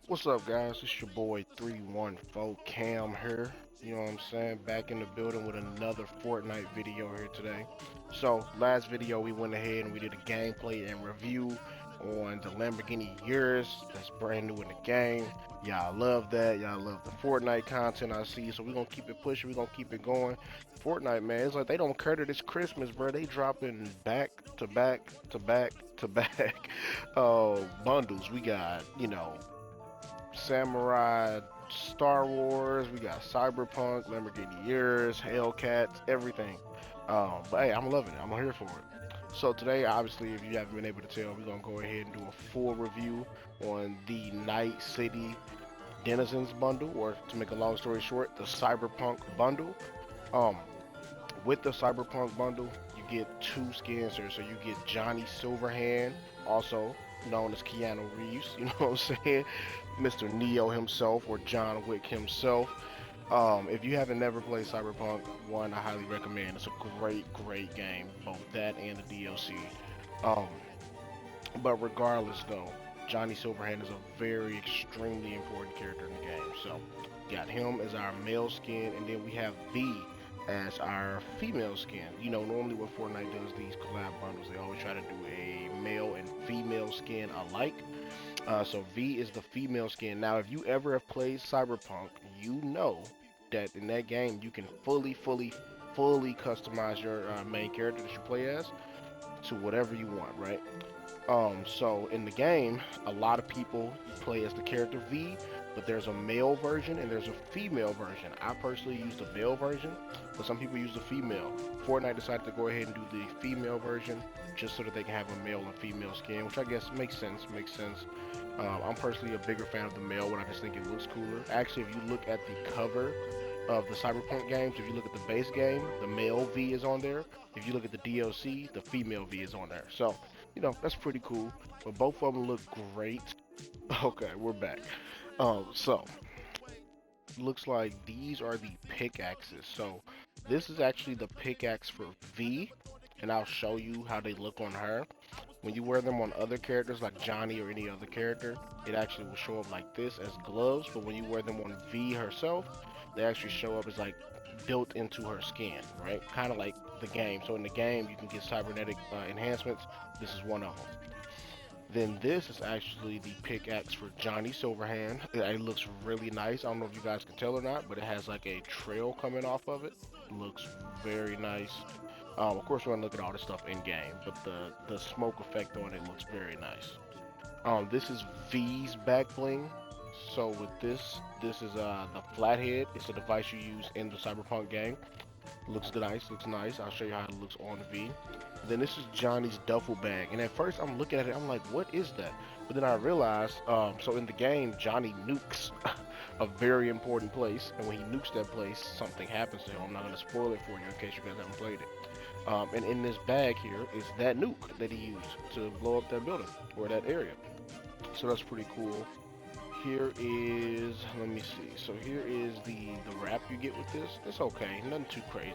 What's up, guys? It's your boy 314 Cam here. You know what I'm saying? Back in the building with another Fortnite video here today. So, last video we went ahead and we did a gameplay and review on the Lamborghini Urus that's brand new in the game. Y'all love that. Y'all love the Fortnite content I see. So, we're going to keep it pushing. We're going to keep it going. Fortnite, man, it's like they don't care that it's Christmas, bro. They dropping back to back to back to back bundles. We got, Samurai, Star Wars, we got Cyberpunk, Lamborghini Urus, Hellcats, everything. But hey, I'm loving it. I'm here for it. So today, obviously, if you haven't been able to tell, we're gonna go ahead and do a full review on the Night City Denizens bundle, or to make a long story short, the Cyberpunk bundle. Um, with the Cyberpunk bundle, you get two skins here. So you get Johnny Silverhand, also known as Keanu Reeves, you know what I'm saying? Mr. Neo himself, or John Wick himself. If you haven't never played Cyberpunk 1, I highly recommend. It's a great game, both that and the DLC. Um, but regardless, though, Johnny Silverhand is a very extremely important character in the game. So, got him as our male skin, and then we have V as our female skin. You know, normally what Fortnite does, these collab bundles, they always try to do a male and female skin alike. So V is the female skin. Now, if you ever have played Cyberpunk, you know that in that game you can fully customize your main character that you play as to whatever you want, right? So in the game, a lot of people play as the character V, but there's a male version and there's a female version. I personally use the male version, but some people use the female. Fortnite decided to go ahead and do the female version just so that they can have a male and female skin, which I guess makes sense. I'm personally a bigger fan of the male one. I just think it looks cooler. Actually, if you look at the cover of the Cyberpunk games, if you look at the base game, the male V is on there. If you look at the DLC, the female V is on there. So, that's pretty cool. But both of them look great. Okay, we're back. So looks like these are the pickaxes. So this is actually the pickaxe for V, and I'll show you how they look on her. When you wear them on other characters like Johnny or any other character, it actually will show up like this as gloves. But when you wear them on V herself, they actually show up as like built into her skin, right? Kind of like the game. So in the game, you can get cybernetic enhancements. This is one of them. Then this is actually the pickaxe for Johnny Silverhand. It looks really nice. I don't know if you guys can tell or not, but it has like a trail coming off of it. Looks very nice. Of course, we're gonna look at all this stuff in game, but the smoke effect on it looks very nice. This is V's back bling. So with this is the flathead. It's a device you use in the Cyberpunk game. Looks nice, looks nice. I'll show you how it looks on V. Then this is Johnny's duffel bag. And at first I'm looking at it, I'm like, what is that? But then I realized, so in the game, Johnny nukes a very important place. And when he nukes that place, something happens to him. I'm not going to spoil it for you in case you guys haven't played it. And in this bag here is that nuke that he used to blow up that building or that area. So that's pretty cool. Here is, let me see. So here is the wrap you get with this. It's okay, nothing too crazy.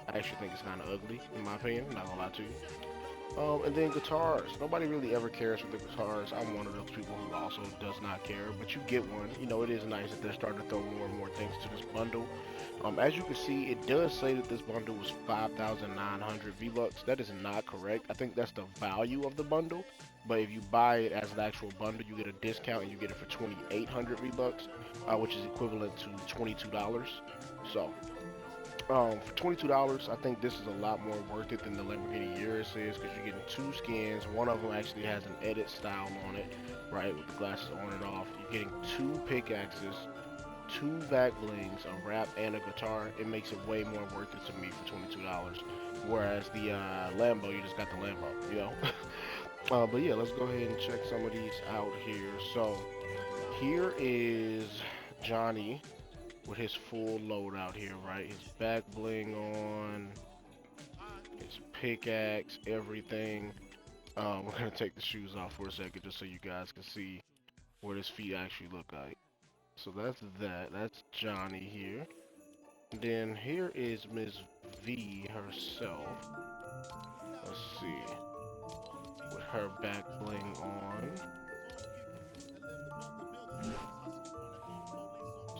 I actually think it's kind of ugly, in my opinion. Not gonna lie to you. And then guitars. Nobody really ever cares for the guitars. I'm one of those people who also does not care, but you get one. It is nice that they're starting to throw more and more things to this bundle. As you can see, it does say that this bundle was 5,900 V-Bucks. That is not correct. I think that's the value of the bundle. But if you buy it as an actual bundle, you get a discount and you get it for 2,800 V-Bucks, which is equivalent to $22. So, for $22, I think this is a lot more worth it than the Lamborghini Urus is because you're getting two skins. One of them actually has an edit style on it, right, with the glasses on and off. You're getting two pickaxes, two back blings, a wrap, and a guitar. It makes it way more worth it to me for $22. Whereas the Lambo, you just got the Lambo. But yeah, let's go ahead and check some of these out here. So here is Johnny with his full loadout here, right? His back bling on, his pickaxe, everything. We're gonna take the shoes off for a second just so you guys can see what his feet actually look like. So that's that. That's Johnny here. Then here is Miss V herself. Let's see. With her back bling on.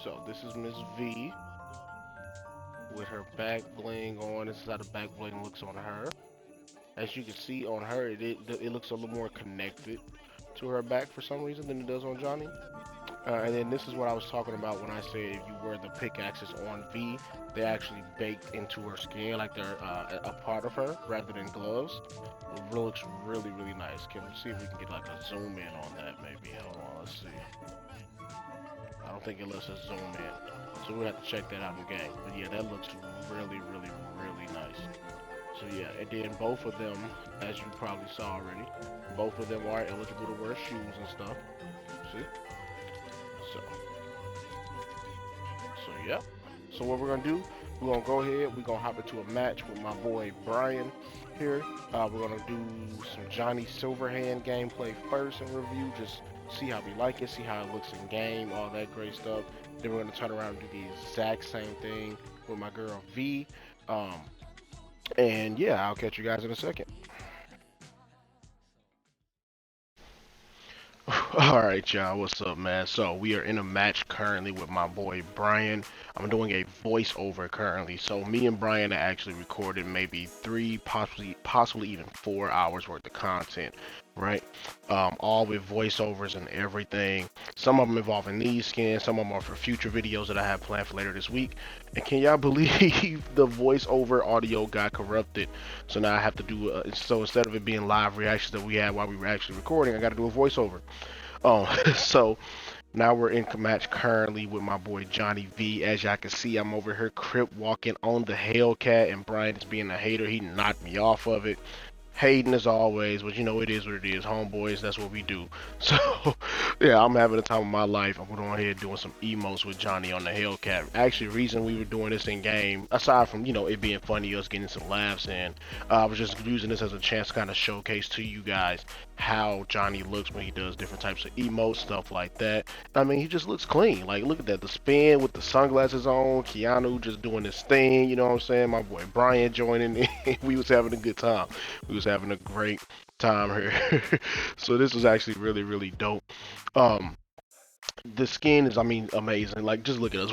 So this is Miss V with her back bling on. This is how the back bling looks on her. As you can see on her, it looks a little more connected to her back for some reason than it does on Johnny. And then this is what I was talking about when I said if you wear the pickaxes on V, they actually baked into her skin like they're a part of her rather than gloves. It looks really, really nice. Can we see if we can get like a zoom in on that maybe? Hold on, let's see. I don't think it lets us zoom in. So we'll have to check that out in game. But yeah, that looks really, really, really nice. So yeah, and then both of them, as you probably saw already, both of them are eligible to wear shoes and stuff. See? So, yeah. So what we're gonna do, we're gonna go ahead, we're gonna hop into a match with my boy Brian here. We're gonna do some Johnny Silverhand gameplay first and review, just see how we like it, see how it looks in game, all that great stuff. Then we're gonna turn around and do the exact same thing with my girl V. And yeah, I'll catch you guys in a second. Alright y'all, what's up man? So we are in a match currently with my boy Brian. I'm doing a voiceover currently. So me and Brian actually recorded maybe 3, possibly even 4 hours worth of content, right? All with voiceovers and everything. Some of them involving these skins, some of them are for future videos that I have planned for later this week. And can y'all believe the voiceover audio got corrupted? So now I have to do, so instead of it being live reactions that we had while we were actually recording, I got to do a voiceover. So now we're in a match currently with my boy Johnny V. As y'all can see, I'm over here crip walking on the Hellcat, and Brian is being a hater. He knocked me off of it. Hating as always, but you know it is what it is. Homeboys, that's what we do. So yeah, I'm having the time of my life. I'm going ahead doing some emotes with Johnny on the Hellcat. Actually, reason we were doing this in game, aside from it being funny, us getting some laughs in, I was just using this as a chance to kind of showcase to you guys how Johnny looks when he does different types of emotes, stuff like that. I mean, he just looks clean. Like, look at that, the spin with the sunglasses on, Keanu just doing his thing, you know what I'm saying? My boy Brian joining in. We was having a good time. We was having a great time here. So this was actually really, really dope. The skin is, I mean, amazing. Like, just look at us.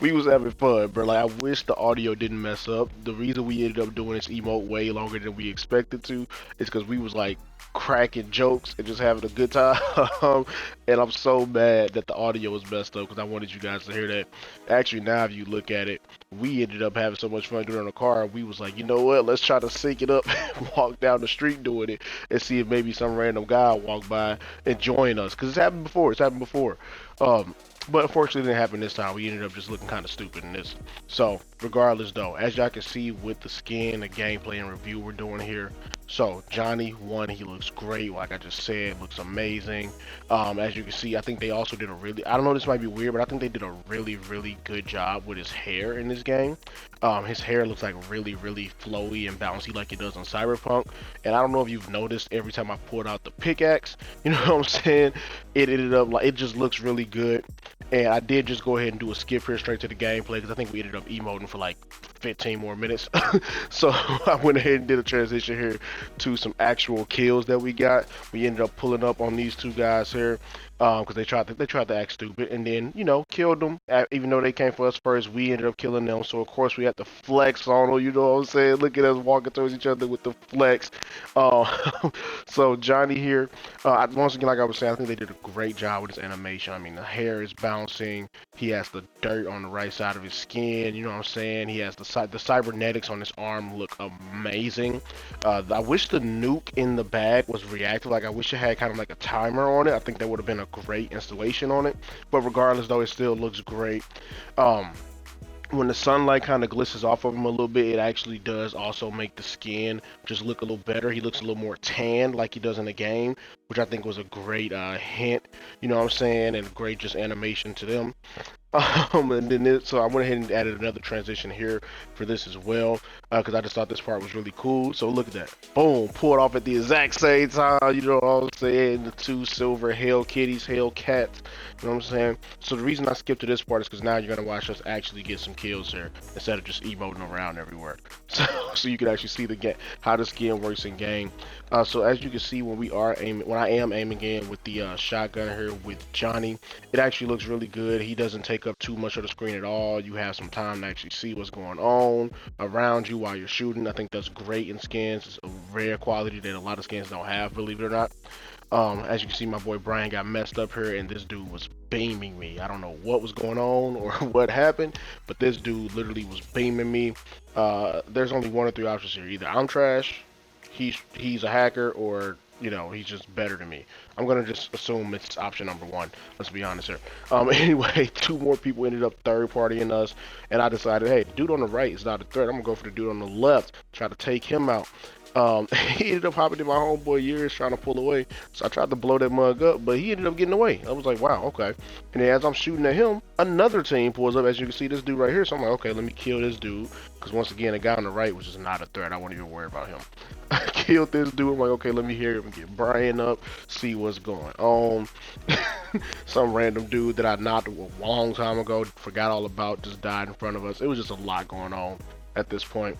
We was having fun, bro. Like, I wish the audio didn't mess up. The reason we ended up doing this emote way longer than we expected to is because we was like cracking jokes and just having a good time. And I'm so mad that the audio was messed up because I wanted you guys to hear that. Actually, now if you look at it, we ended up having so much fun doing it in the car. We was like, you know what? Let's try to sync it up, walk down the street doing it, and see if maybe some random guy walk by and join us. Because it's happened before. It's happened before. But unfortunately, it didn't happen this time. We ended up just looking kind of stupid in this. So, regardless, though, as y'all can see with the skin, the gameplay, and review we're doing here. So, Johnny, one, he looks great. Like I just said, looks amazing. As you can see, I think they also did a really, I don't know, this might be weird, but I think they did a really, really good job with his hair in this game. His hair looks like really, really flowy and bouncy like it does on Cyberpunk. And I don't know if you've noticed, every time I pulled out the pickaxe, you know what I'm saying? It ended up like, it just looks really good. And I did just go ahead and do a skip here straight to the gameplay because I think we ended up emoting for like 15 more minutes. So I went ahead and did a transition here to some actual kills that we got. We ended up pulling up on these two guys here because they tried to act stupid, and then killed them. Even though they came for us first, we ended up killing them. So of course we had to flex on them. You know what I'm saying? Look at us walking towards each other with the flex. So Johnny here, once again, like I was saying, I think they did a great job with his animation. I mean, the hair is bouncing. He has the dirt on the right side of his skin. You know what I'm saying? He has the cybernetics on his arm look amazing. I wish the nuke in the bag was reactive. Like, I wish it had kind of like a timer on it. I think that would have been a great installation on it. But regardless, though, it still looks great. When the sunlight kind of glistens off of him a little bit, it actually does also make the skin just look a little better. He looks a little more tan like he does in the game, which I think was a great hint, you know what I'm saying, and great just animation to them. And then so I went ahead and added another transition here for this as well, because I just thought this part was really cool. So look at that, boom, pulled off at the exact same time. You know what I'm saying? The two silver Hell Kitties, Hell Cats. You know what I'm saying? So the reason I skipped to this part is because now you're gonna watch us actually get some kills here instead of just emoting around everywhere. So you can actually see the game, how the skin works in game. So as you can see, when I am aiming in with the shotgun here with Johnny, it actually looks really good. He doesn't take up too much of the screen at all. You have some time to actually see what's going on around you while you're shooting. I think that's great in skins. It's a rare quality that a lot of skins don't have, believe it or not. As you can see, my boy Brian got messed up here, and this dude was beaming me. I don't know what was going on or what happened, but this dude literally was beaming me. There's only one or three options here. Either I'm trash, he's a hacker, or he's just better than me. I'm gonna just assume it's option number one. Let's be honest here. Anyway, two more people ended up third partying us, and I decided, hey, dude on the right is not a threat. I'm gonna go for the dude on the left, try to take him out. He ended up hopping in my homeboy ears trying to pull away. So I tried to blow that mug up, but he ended up getting away. I was like, wow, okay. And then as I'm shooting at him, another team pulls up. As you can see, this dude right here. So I'm like, okay, let me kill this dude. Because once again, the guy on the right was just not a threat. I wasn't even worried about him. I killed this dude. I'm like, okay, let me hear him get Brian up, see what's going on. Some random dude that I knocked a long time ago, forgot all about, just died in front of us. It was just a lot going on at this point.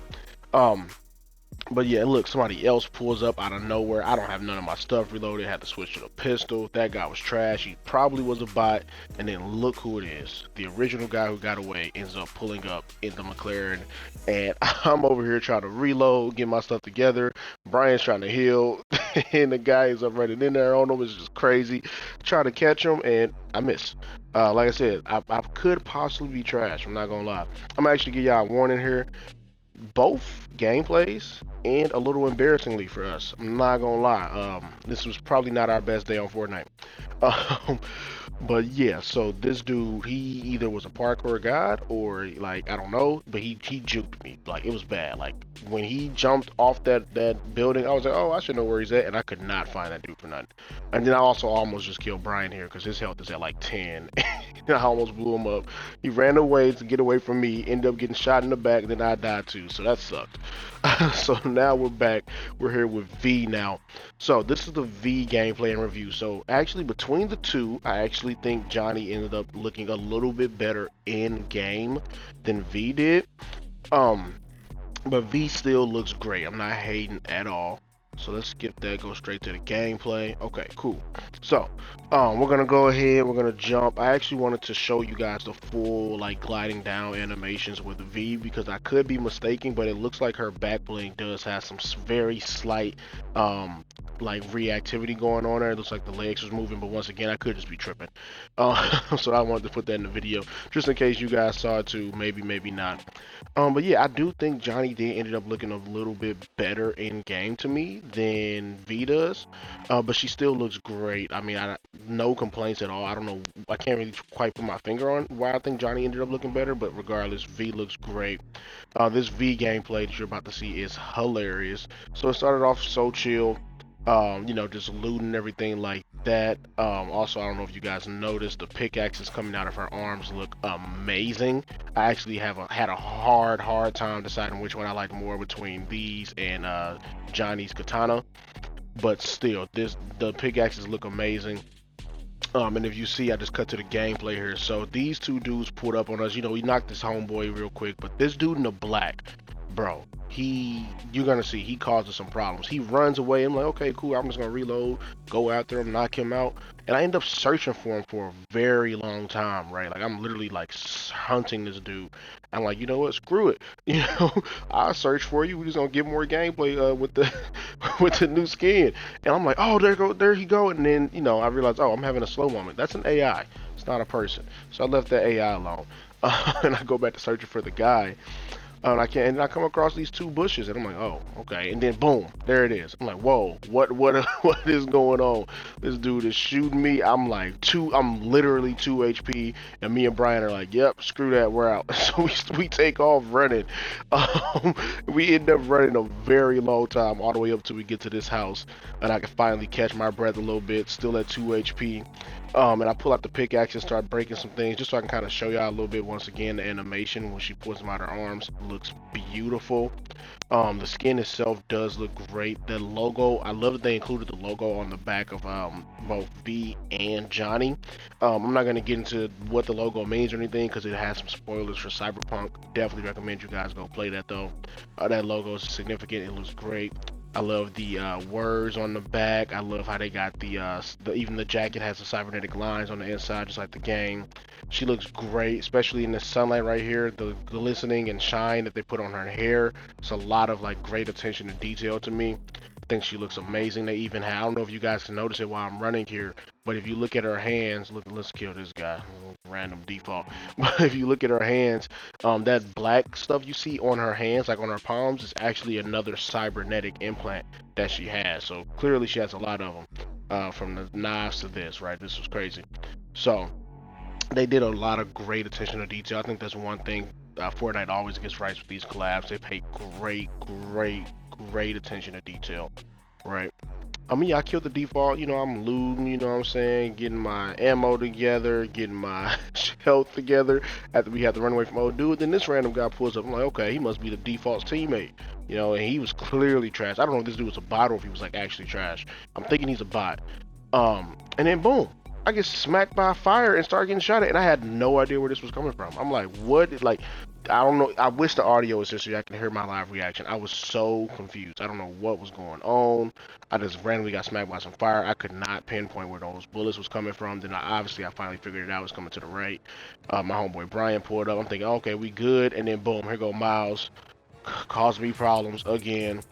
But yeah, look, somebody else pulls up out of nowhere. I don't have none of my stuff reloaded. Had to switch to the pistol. That guy was trash. He probably was a bot. And then look who it is. The original guy who got away ends up pulling up in the McLaren. And I'm over here trying to reload, get my stuff together. Brian's trying to heal. And the guy is up running in there on him. It's just crazy. Try to catch him, and I miss. Like I said, I could possibly be trash. I'm not going to lie. I'm actually give y'all a warning here. Both gameplays and a little embarrassingly for us. I'm not gonna lie. This was probably not our best day on Fortnite. But yeah, so this dude, he either was a parkour god or like I don't know, but he juked me. Like it was bad. Like when he jumped off that building, I was like, oh, I should know where he's at, and I could not find that dude for nothing. And then I also almost just killed Brian here because his health is at like 10. I almost blew him up. He ran away to get away from me, ended up getting shot in the back, and then I died too. So that sucked. So now we're back. We're here with V now. So this is the V gameplay and review. So actually between the two, I actually think Johnny ended up looking a little bit better in game than V did. But V still looks great. I'm not hating at all. So let's skip that, go straight to the gameplay. Okay, cool. So, we're gonna go ahead, we're gonna jump. I actually wanted to show you guys the full like gliding down animations with V because I could be mistaken, but it looks like her back bling does have some very slight like reactivity going on there. It looks like the legs was moving, but once again, I could just be tripping. So I wanted to put that in the video just in case you guys saw it too. Maybe not. But yeah, I do think Johnny did ended up looking a little bit better in game to me than V does, but she still looks great. I mean, no complaints at all. I don't know, I can't really quite put my finger on why I think Johnny ended up looking better, but regardless, V looks great. This V gameplay that you're about to see is hilarious. So it started off so chill, just looting everything like that. Also, I don't know if you guys noticed, the pickaxes coming out of her arms look amazing. I actually had a hard time deciding which one I liked more between these and Johnny's katana, but still, the pickaxes look amazing. And if you see, I just cut to the gameplay here. So these two dudes pulled up on us. We knocked this homeboy real quick, but this dude in the black, bro, you're gonna see he causes some problems. He runs away. I'm like, okay, cool, I'm just gonna reload, go after him, knock him out, and I end up searching for him for a very long time, right? Like I'm literally like hunting this dude. I'm like, you know what, screw it. I'll search for you. We're just gonna get more gameplay with the with the new skin. And I'm like, oh, there he go. And then I realized, oh, I'm having a slow moment. That's an AI. It's not a person. So I left that AI alone. And I go back to searching for the guy. And I come across these two bushes, and I'm like, oh, okay. And then boom, there it is. I'm like, whoa, what is going on? This dude is shooting me. I'm literally 2 HP, and me and Brian are like, yep, screw that, we're out. So we take off running. We end up running a very long time, all the way up till we get to this house, and I can finally catch my breath a little bit, still at 2 HP. And I pull out the pickaxe and start breaking some things just so I can kind of show y'all a little bit. Once again, the animation when she pulls them out her arms looks beautiful. The skin itself does look great. The logo, I love that they included the logo on the back of both V and Johnny. I'm not going to get into what the logo means or anything because it has some spoilers for Cyberpunk. Definitely recommend you guys go play that though. That logo is significant. It looks great. I love the words on the back. I love how they got even the jacket has the cybernetic lines on the inside, just like the game. She looks great, especially in the sunlight right here. The glistening and shine that they put on her hair. It's a lot of like great attention to detail to me. I think she looks amazing. They even have, I don't know if you guys can notice it while I'm running here, but if you look at her hands, let's kill this guy, random default. But if you look at her hands, that black stuff you see on her hands, like on her palms, is actually another cybernetic implant that she has. So clearly she has a lot of them, from the knives to this, right? This was crazy. So they did a lot of great attention to detail. I think that's one thing Fortnite always gets right with these collabs. They pay great attention to detail, right? I mean, yeah, I killed the default. You know, I'm looting. You know what I'm saying? Getting my ammo together, getting my health together. After we had to run away from old dude, then this random guy pulls up. I'm like, okay, he must be the default's teammate. You know, and he was clearly trash. I don't know if this dude was a bot or if he was like actually trash. I'm thinking he's a bot. And then boom, I get smacked by fire and start getting shot at, and I had no idea where this was coming from. I'm like, what? Like, I don't know. I wish the audio was here so I can hear my live reaction. I was so confused. I don't know what was going on. I just randomly got smacked by some fire. I could not pinpoint where those bullets was coming from. Then I finally figured it out. It was coming to the right. My homeboy Brian pulled up. I'm thinking, okay, we good. And then boom, here go Miles. Caused me problems again.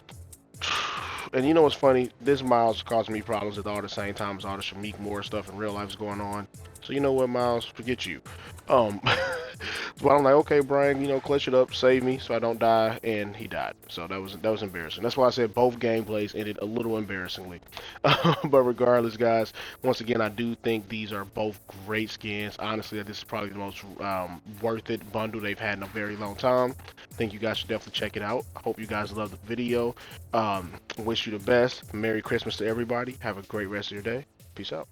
And you know what's funny? This Miles caused me problems at all the same time as all the Shamik Moore stuff in real life is going on. So you know what, Miles? Forget you. But I'm like, okay, Brian, you know, clutch it up, save me so I don't die, and he died. So that was embarrassing. That's why I said both gameplays ended a little embarrassingly. But regardless, guys, once again, I do think these are both great skins. Honestly, this is probably the most worth it bundle they've had in a very long time. I think you guys should definitely check it out. I hope you guys love the video. Wish you the best. Merry Christmas to everybody. Have a great rest of your day. Peace out.